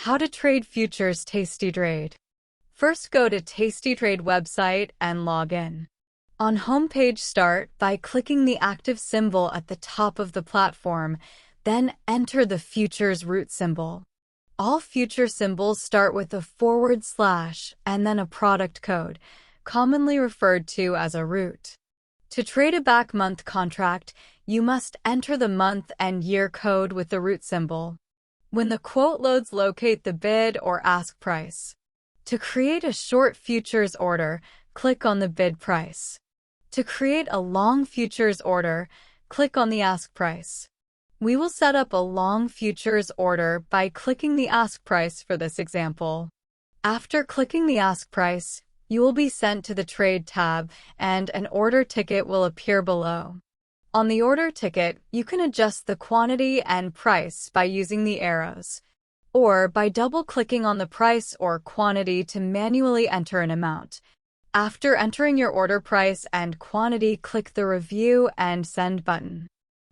How to trade futures Tastytrade. First, go to Tastytrade website and log in. On homepage, start by clicking the active symbol at the top of the platform, then enter the futures root symbol. All future symbols start with a / and then a product code, commonly referred to as a root. To trade a back month contract, you must enter the month and year code with the root symbol. When the quote loads, locate the bid or ask price. To create a short futures order, click on the bid price. To create a long futures order, click on the ask price. We will set up a long futures order by clicking the ask price for this example. After clicking the ask price, you will be sent to the Trade tab and an order ticket will appear below. On the order ticket, you can adjust the quantity and price by using the arrows, or by double-clicking on the price or quantity to manually enter an amount. After entering your order price and quantity, click the Review and Send button.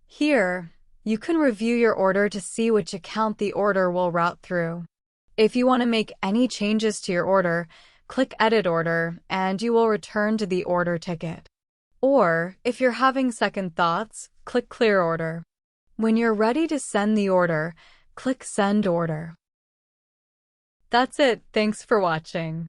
Here, you can review your order to see which account the order will route through. If you want to make any changes to your order, click Edit Order and you will return to the order ticket. Or, if you're having second thoughts, click Clear Order. When you're ready to send the order, click Send Order. That's it. Thanks for watching.